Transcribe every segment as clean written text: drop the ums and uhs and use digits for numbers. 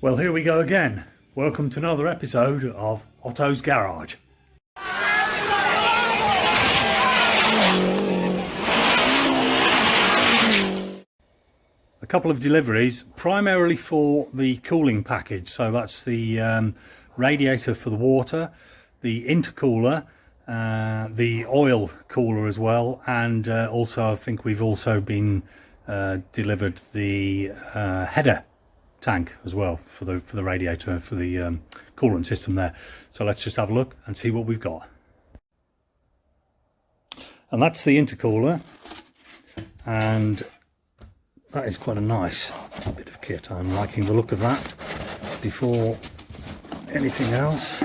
Well, here we go again. Welcome to another episode of Otto's Garage. A couple of deliveries, primarily for the cooling package. So that's the radiator for the water, the intercooler, the oil cooler as well, and also I think we've also been delivered the header tank as well for the radiator, for the coolant system there. So let's just have a look and see what we've got. And that's the intercooler, and that is quite a nice bit of kit. I'm liking the look of that. Before anything else,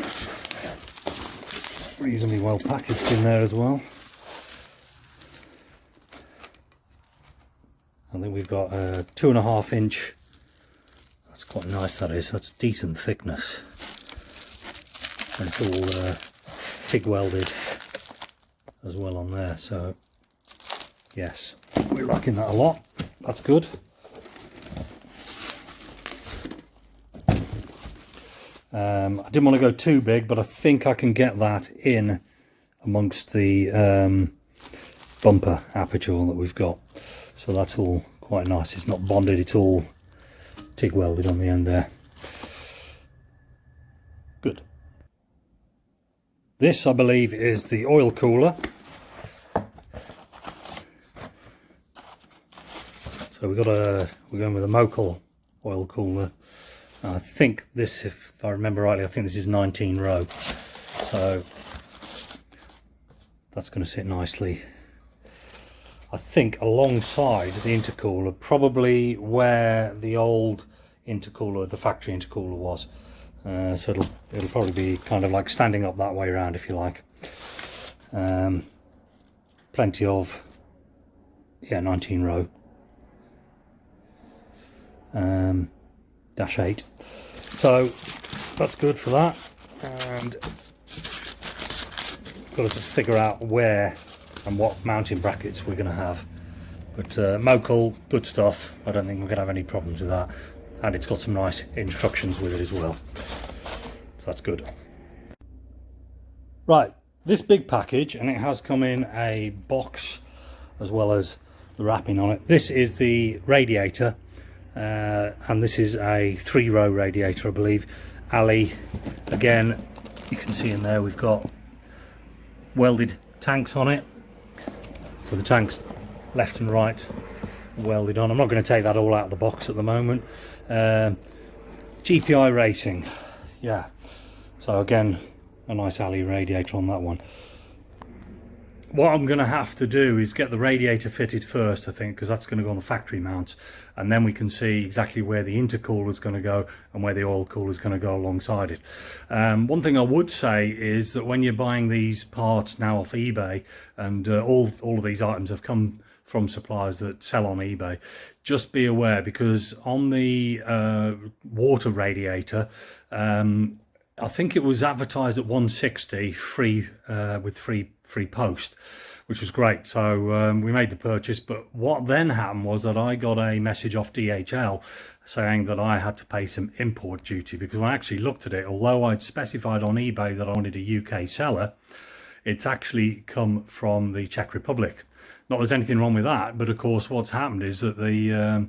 reasonably well packaged in there as well. I think we've got a 2.5 inch. That's quite nice, that is. That's decent thickness. And it's all TIG welded as well on there. So, yes, we're liking that a lot. That's good. I didn't want to go too big, but I think I can get that in amongst the bumper aperture that we've got. So that's all quite nice. It's not bonded, it's all TIG welded on the end there. Good. This, I believe, is the oil cooler. So we're going with a Mokel oil cooler. I think this, if I remember rightly, I think this is 19 row. So that's going to sit nicely, I think, alongside the intercooler, probably where the old intercooler, the factory intercooler was. So it'll probably be kind of like standing up that way around, if you like. Plenty of, 19 row. -8. So that's good for that. And got to just figure out where and what mounting brackets we're going to have. But Mokel, good stuff. I don't think we're going to have any problems with that. And it's got some nice instructions with it as well. So that's good. Right, this big package, and it has come in a box as well as the wrapping on it. This is the radiator. And this is a 3-row radiator, I believe. Ali, again, you can see in there we've got welded tanks on it. So the tanks left and right welded on. I'm not going to take that all out of the box at the moment. GPI rating, yeah. So again, a nice Ali radiator on that one. What I'm going to have to do is get the radiator fitted first, I think, because that's going to go on the factory mount, and then we can see exactly where the intercooler is going to go and where the oil cooler is going to go alongside it. One thing I would say is that when you're buying these parts now off eBay, and all of these items have come from suppliers that sell on eBay, just be aware, because on the water radiator, I think it was advertised at 160 free with free post, which was great. So we made the purchase, but what then happened was that I got a message off DHL saying that I had to pay some import duty, because when I actually looked at it, although I'd specified on eBay that I wanted a UK seller, it's actually come from the Czech Republic. Not there's anything wrong with that, but of course what's happened is that the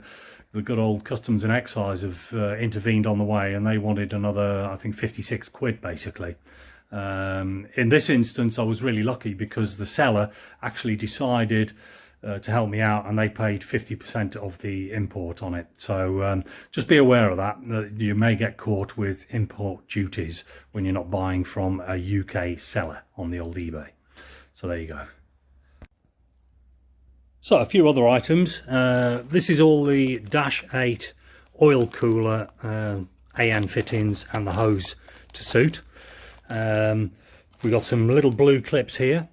good old Customs and Excise have intervened on the way, and they wanted another, I think, 56 quid basically. In this instance, I was really lucky because the seller actually decided to help me out, and they paid 50% of the import on it. So just be aware of that you may get caught with import duties when you're not buying from a UK seller on the old eBay. So there you go. So a few other items. This is all the -8 oil cooler AN fittings and the hose to suit. We've got some little blue clips here,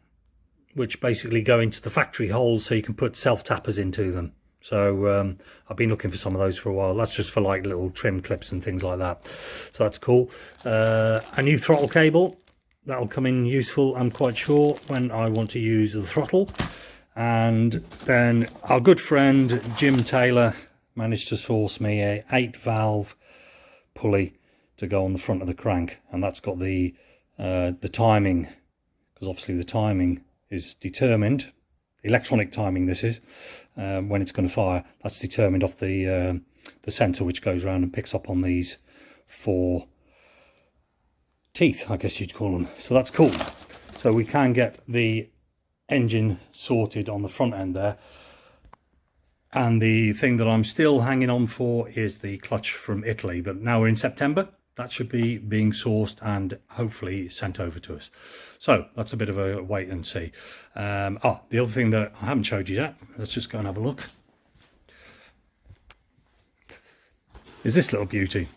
which basically go into the factory holes so you can put self-tappers into them. So I've been looking for some of those for a while. That's just for like little trim clips and things like that. So that's cool. A new throttle cable. That'll come in useful, I'm quite sure, when I want to use the throttle. And then our good friend Jim Taylor managed to source me a 8-valve pulley to go on the front of the crank, and that's got the timing, because obviously the timing is determined, electronic timing this is, when it's going to fire. That's determined off the sensor which goes around and picks up on these 4 teeth, I guess you'd call them. So that's cool. So we can get the engine sorted on the front end there. And the thing that I'm still hanging on for is the clutch from Italy, but now we're in September. That should be being sourced and hopefully sent over to us. So that's a bit of a wait and see. The other thing that I haven't showed you yet, let's just go and have a look, is this little beauty.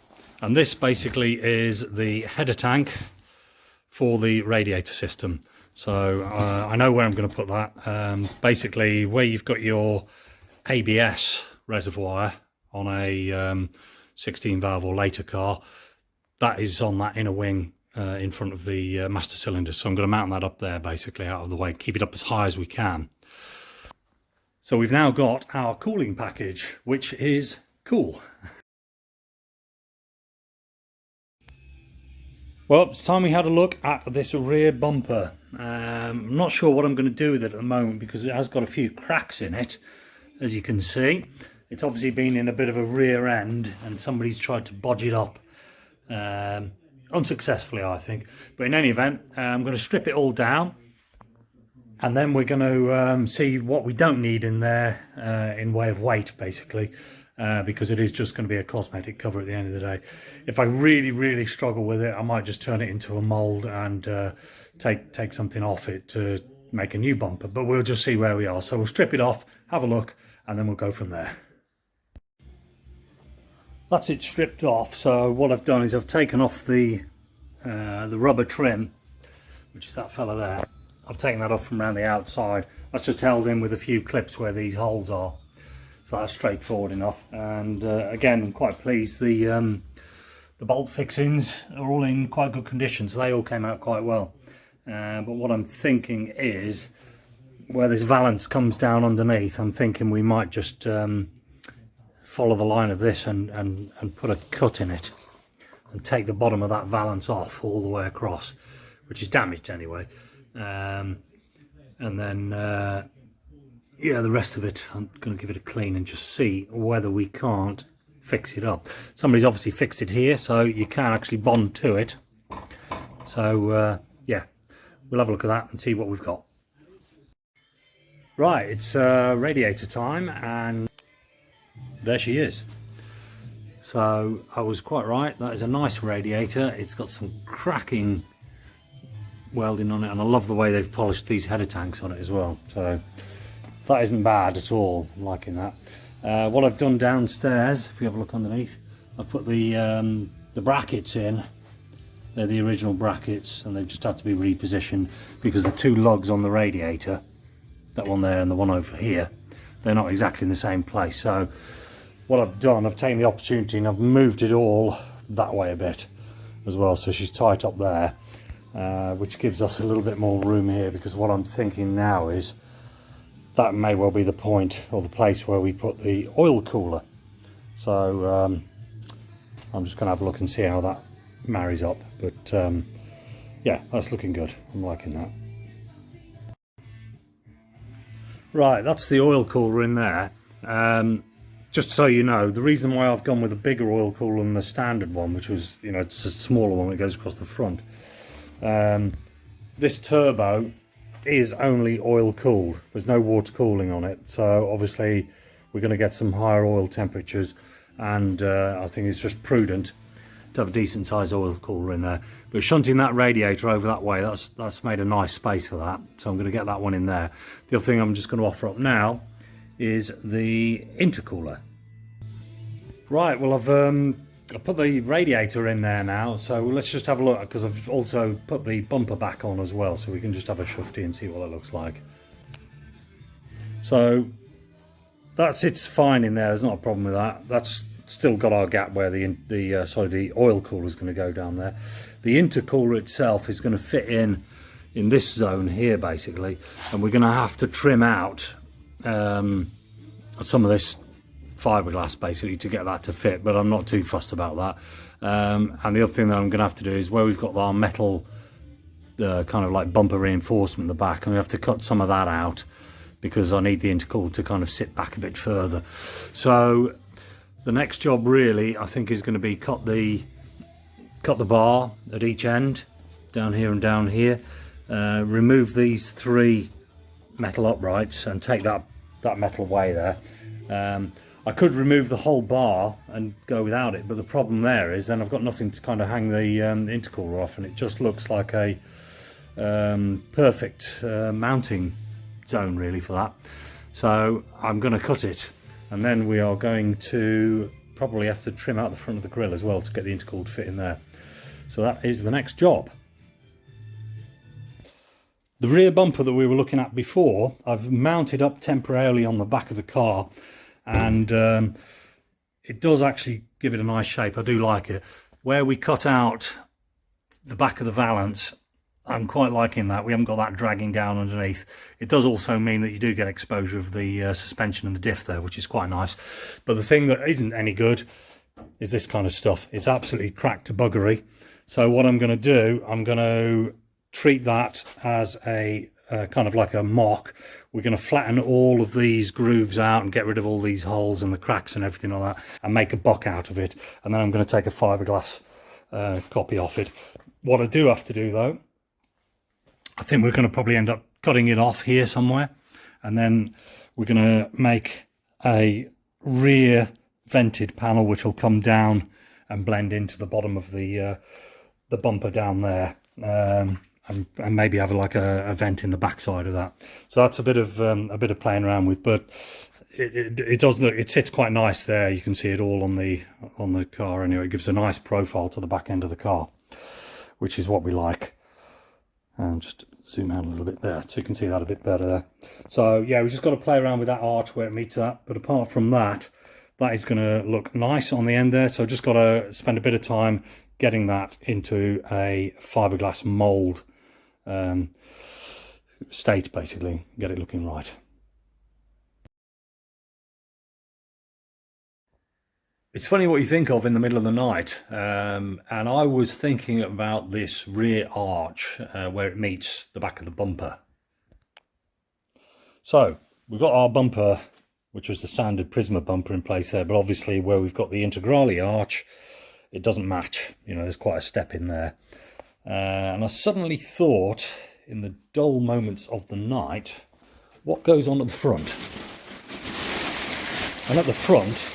And this basically is the header tank for the radiator system. So I know where I'm going to put that. Basically where you've got your ABS reservoir on a 16 valve or later car, that is on that inner wing in front of the master cylinder. So I'm going to mount that up there, basically out of the way, keep it up as high as we can. So we've now got our cooling package, which is cool. Well, it's time we had a look at this rear bumper. I'm not sure what I'm going to do with it at the moment because it has got a few cracks in it, as you can see. It's obviously been in a bit of a rear end and somebody's tried to bodge it up. Unsuccessfully, I think. But in any event, I'm going to strip it all down and then we're going to see what we don't need in there in way of weight, basically. Because it is just going to be a cosmetic cover at the end of the day. If I really struggle with it, I might just turn it into a mould and take something off it to make a new bumper, but we'll just see where we are. So we'll strip it off, have a look, and then we'll go from there. That's it stripped off. So what I've done is I've taken off the rubber trim, which is that fella there. I've taken that off from around the outside. That's just held in with a few clips where these holes are. So that's straightforward enough, and again, I'm quite pleased. The bolt fixings are all in quite good condition, so they all came out quite well. But what I'm thinking is, where this valance comes down underneath, I'm thinking we might just follow the line of this and put a cut in it, and take the bottom of that valance off all the way across, which is damaged anyway, and then. Yeah, the rest of it, I'm going to give it a clean and just see whether we can't fix it up. Somebody's obviously fixed it here, so you can actually bond to it. So, yeah, we'll have a look at that and see what we've got. Right, it's radiator time, and there she is. So, I was quite right. That is a nice radiator. It's got some cracking welding on it, and I love the way they've polished these header tanks on it as well. So that isn't bad at all. I'm liking that. What I've done downstairs, if you have a look underneath, I've put the brackets in. They're the original brackets, and they've just had to be repositioned because the two lugs on the radiator, that one there and the one over here, they're not exactly in the same place. So what I've done, I've taken the opportunity and I've moved it all that way a bit as well, so she's tight up there, which gives us a little bit more room here, because what I'm thinking now is that may well be the point or the place where we put the oil cooler. So I'm just going to have a look and see how that marries up, but yeah, that's looking good. I'm liking that. Right, that's the oil cooler in there. Just so you know, the reason why I've gone with a bigger oil cooler than the standard one, which was, you know, it's a smaller one that goes across the front. This turbo is only oil cooled. There's no water cooling on it, so obviously we're going to get some higher oil temperatures, and I think it's just prudent to have a decent sized oil cooler in there. But shunting that radiator over that way, that's made a nice space for that, so I'm going to get that one in there. The other thing I'm just going to offer up now is the intercooler. Right, well I put the radiator in there now, so let's just have a look, because I've also put the bumper back on as well, so we can just have a shufty and see what that looks like. So that sits fine in there, there's not a problem with that. That's still got our gap where the oil cooler is going to go down there. The intercooler itself is going to fit in this zone here basically, and we're going to have to trim out some of this fiberglass basically to get that to fit, but I'm not too fussed about that. And the other thing that I'm going to have to do is where we've got our metal kind of like bumper reinforcement in the back, and we have to cut some of that out because I need the intercooler to kind of sit back a bit further. So the next job really I think is going to be cut the bar at each end, down here and down here, remove these 3 metal uprights and take that metal away there. I could remove the whole bar and go without it, but the problem there is then I've got nothing to kind of hang the intercooler off, and it just looks like a perfect mounting zone really for that. So I'm going to cut it, and then we are going to probably have to trim out the front of the grill as well to get the intercooler to fit in there. So that is the next job. The rear bumper that we were looking at before, I've mounted up temporarily on the back of the car, and it does actually give it a nice shape. I do like it. Where we cut out the back of the valance, I'm quite liking that. We haven't got that dragging down underneath. It does also mean that you do get exposure of the suspension and the diff there, which is quite nice. But the thing that isn't any good is this kind of stuff. It's absolutely cracked to buggery. So what I'm going to do, I'm going to treat that as a kind of like a mock. We're going to flatten all of these grooves out and get rid of all these holes and the cracks and everything like that, and make a buck out of it. And then I'm going to take a fiberglass copy off it. What I do have to do though, I think we're going to probably end up cutting it off here somewhere, and then we're going to make a rear vented panel which will come down and blend into the bottom of the bumper down there, and maybe have like a vent in the backside of that. So that's a bit of playing around with, but it does look, it sits quite nice there. You can see it all on the car anyway. It gives a nice profile to the back end of the car, which is what we like. Just zoom out a little bit there so you can see that a bit better there. So yeah, we just got to play around with that arch where it meets that, but apart from that, that is going to look nice on the end there. So just got to spend a bit of time getting that into a fiberglass mold state, basically, get it looking right. It's funny what you think of in the middle of the night, and I was thinking about this rear arch where it meets the back of the bumper. So we've got our bumper, which was the standard Prisma bumper, in place there, but obviously where we've got the integrale arch, it doesn't match. You know, there's quite a step in there. And I suddenly thought, in the dull moments of the night, what goes on at the front? And at the front,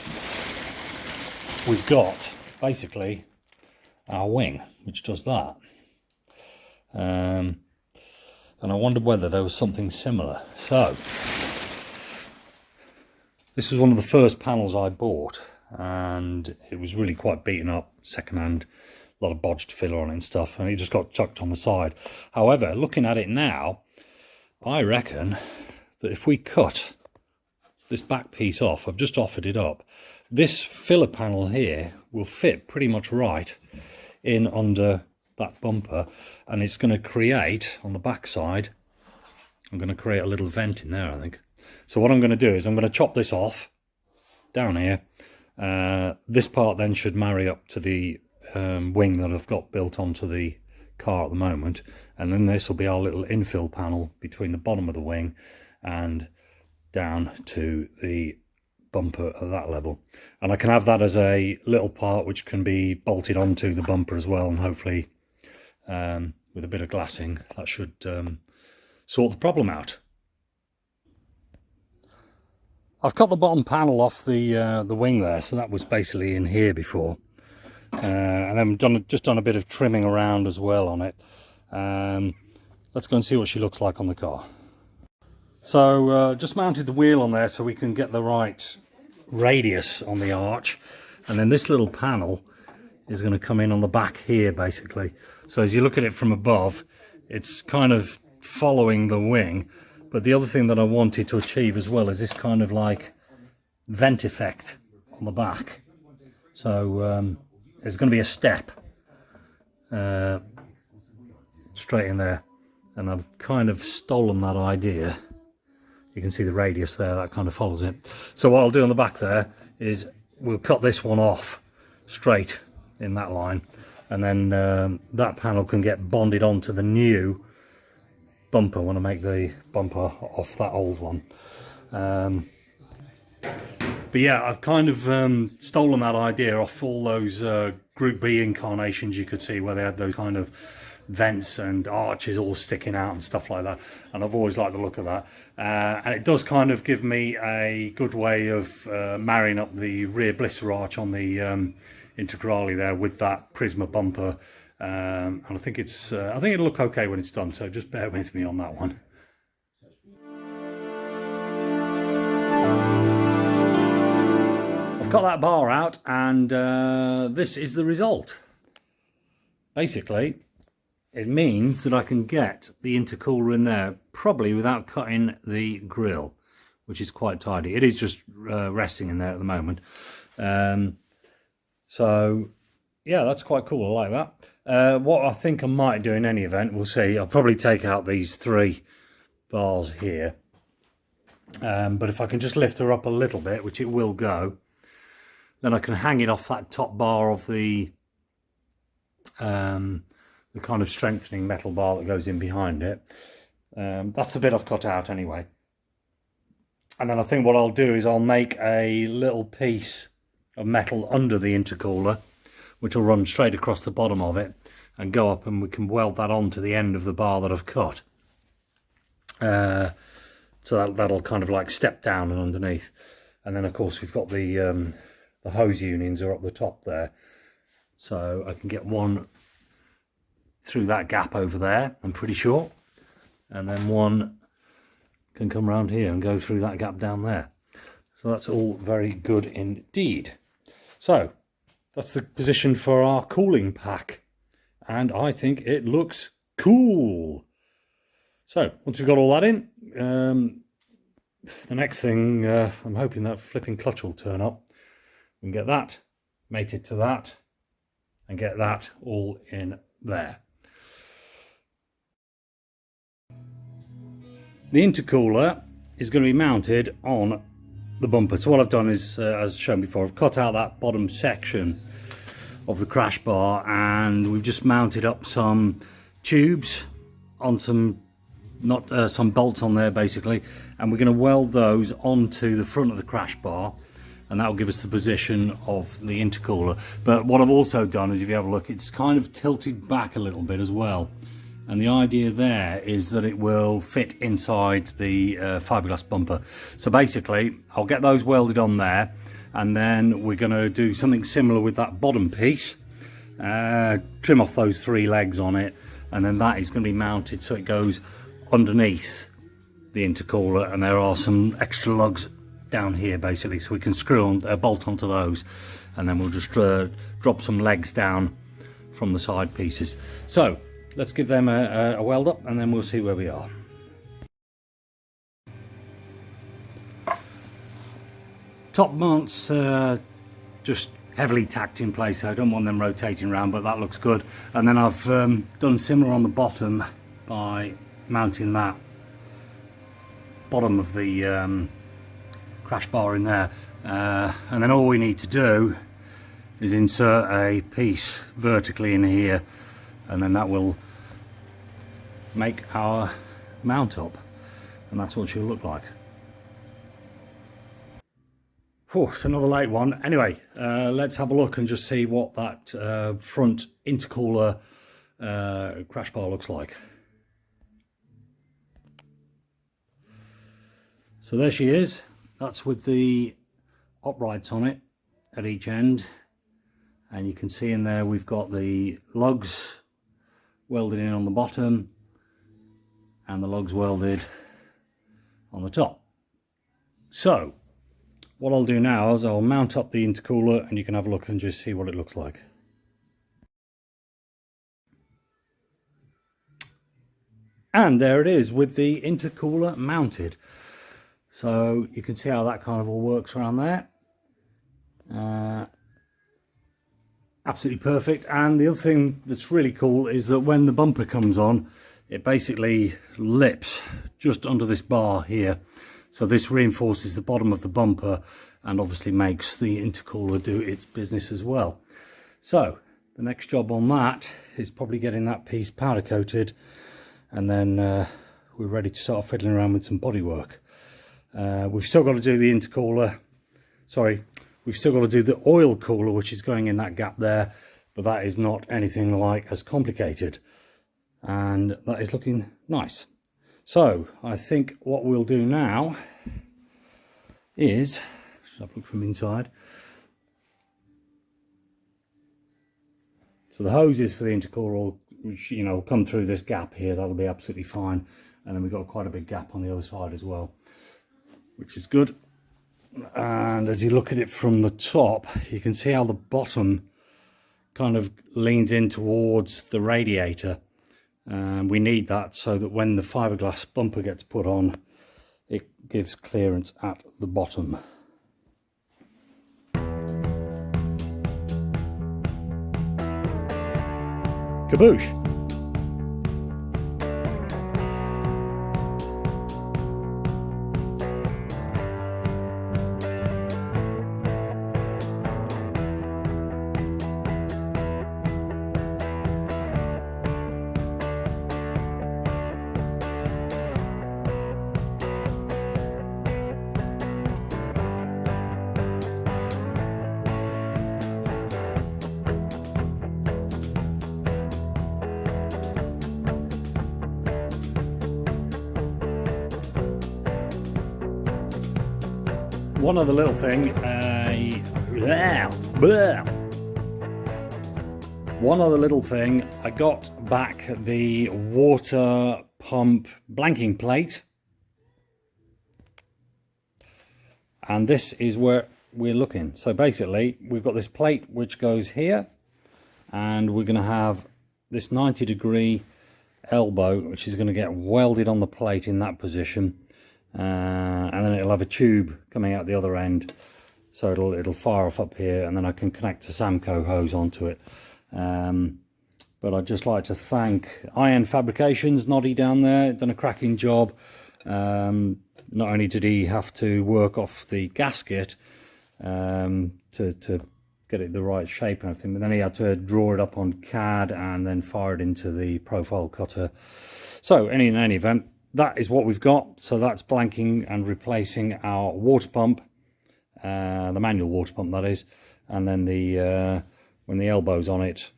we've got basically our wing, which does that. And I wondered whether there was something similar. So this was one of the first panels I bought, and it was really quite beaten up, secondhand, a lot of bodged filler on it and stuff, and it just got chucked on the side. However, looking at it now, I reckon that if we cut this back piece off, I've just offered it up, this filler panel here will fit pretty much right in under that bumper, and it's going to create, on the back side, I'm going to create a little vent in there, I think. So what I'm going to do is I'm going to chop this off down here. This part then should marry up to the wing that I've got built onto the car at the moment, and then this will be our little infill panel between the bottom of the wing and down to the bumper at that level. And I can have that as a little part which can be bolted onto the bumper as well, and hopefully with a bit of glassing that should sort the problem out. I've cut the bottom panel off the wing there, so that was basically in here before, and then just done a bit of trimming around as well on it. Let's go and see what she looks like on the car. So just mounted the wheel on there so we can get the right radius on the arch, and then this little panel is going to come in on the back here basically. So as you look at it from above, it's kind of following the wing, but the other thing that I wanted to achieve as well is this kind of like vent effect on the back. So there's going to be a step straight in there, and I've kind of stolen that idea. You can see the radius there, that kind of follows it. So what I'll do on the back there is we'll cut this one off straight in that line, and then that panel can get bonded onto the new bumper when I make the bumper off that old one. But yeah, I've kind of stolen that idea off all those Group B incarnations you could see, where they had those kind of vents and arches all sticking out and stuff like that, and I've always liked the look of that. And it does kind of give me a good way of marrying up the rear blister arch on the integrale there with that Prisma bumper, and I think it'll look okay when it's done, so just bear with me on that one. I've got that bar out, and this is the result. Basically, it means that I can get the intercooler in there probably without cutting the grill, which is quite tidy. It is just resting in there at the moment. So yeah, that's quite cool. I like that. What I think I might do in any event, we'll see. I'll probably take out these 3 bars here. But if I can just lift her up a little bit, which it will go, then I can hang it off that top bar of the kind of strengthening metal bar that goes in behind it. That's the bit I've cut out anyway. And then I think what I'll do is I'll make a little piece of metal under the intercooler, which will run straight across the bottom of it and go up, and we can weld that onto the end of the bar that I've cut. So that'll kind of like step down and underneath. And then of course we've got the hose unions are up the top there, so I can get one through that gap over there, I'm pretty sure, and then one can come around here and go through that gap down there. So that's all very good indeed. So that's the position for our cooling pack, and I think it looks cool. So once we've got all that in, the next thing, I'm hoping that flipping clutch will turn up. We can get that mated to that and get that all in there. The intercooler is going to be mounted on the bumper. So what I've done is, as shown before, I've cut out that bottom section of the crash bar, and we've just mounted up some tubes on some bolts on there basically, and we're going to weld those onto the front of the crash bar, and that will give us the position of the intercooler. But what I've also done is, if you have a look, it's kind of tilted back a little bit as well, and the idea there is that it will fit inside the fiberglass bumper. So basically I'll get those welded on there, and then we're going to do something similar with that bottom piece, trim off those 3 legs on it, and then that is going to be mounted so it goes underneath the intercooler, and there are some extra lugs down here basically, so we can screw on a bolt onto those, and then we'll just drop some legs down from the side pieces. So let's give them a weld up, and then we'll see where we are. Top mounts just heavily tacked in place, so I don't want them rotating around, but that looks good. And then I've done similar on the bottom by mounting that bottom of the crash bar in there, and then all we need to do is insert a piece vertically in here, and then that will make our mount up, and that's what she'll look like. Oh, it's another late one. Anyway, let's have a look and just see what that front intercooler crash bar looks like. So there she is. That's with the uprights on it at each end, and you can see in there we've got the lugs welded in on the bottom and the lugs welded on the top. So what I'll do now is I'll mount up the intercooler, and you can have a look and just see what it looks like. And there it is with the intercooler mounted. So you can see how that kind of all works around there. Absolutely perfect. And the other thing that's really cool is that when the bumper comes on, it basically lips just under this bar here. So this reinforces the bottom of the bumper, and obviously makes the intercooler do its business as well. So the next job on that is probably getting that piece powder coated, and then we're ready to start fiddling around with some bodywork. We've still got to do the intercooler, sorry, we've still got to do the oil cooler, which is going in that gap there, but that is not anything like as complicated, and that is looking nice. So I think what we'll do now is, should I look from inside? So the hoses for the intercooler will come through this gap here. That'll be absolutely fine. And then we've got quite a big gap on the other side as well, which is good. And as you look at it from the top, you can see how the bottom kind of leans in towards the radiator. And we need that so that when the fiberglass bumper gets put on, it gives clearance at the bottom. Kaboosh! One other little thing, I got back the water pump blanking plate, and this is where we're looking. So basically we've got this plate which goes here, and we're going to have this 90-degree elbow which is going to get welded on the plate in that position. And then it'll have a tube coming out the other end, so it'll fire off up here, and then I can connect a Samco hose onto it. But I'd just like to thank Iron Fabrications, Noddy down there, done a cracking job. Not only did he have to work off the gasket to get it the right shape and everything, but then he had to draw it up on CAD and then fire it into the profile cutter. So in any event, that is what we've got. So that's blanking and replacing our water pump, the manual water pump that is, and then the when the elbow's on it,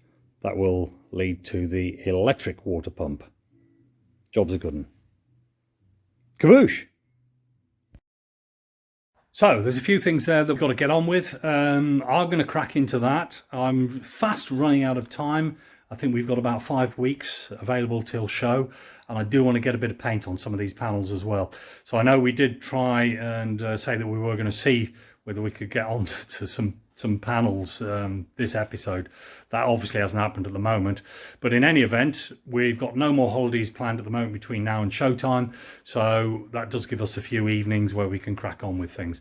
that will lead to the electric water pump. Job's a good one. Kaboosh! So there's a few things there that we've got to get on with. I'm going to crack into that. I'm fast running out of time. I think we've got about 5 weeks available till show, and I do want to get a bit of paint on some of these panels as well. So I know we did try and say that we were going to see whether we could get on to some panels this episode. That obviously hasn't happened at the moment, but in any event, we've got no more holidays planned at the moment between now and showtime, so that does give us a few evenings where we can crack on with things.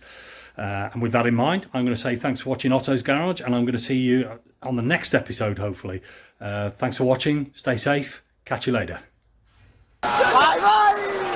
And with that in mind, I'm going to say thanks for watching Otto's Garage, and I'm going to see you on the next episode, hopefully. Thanks for watching. Stay safe. Catch you later. Bye bye.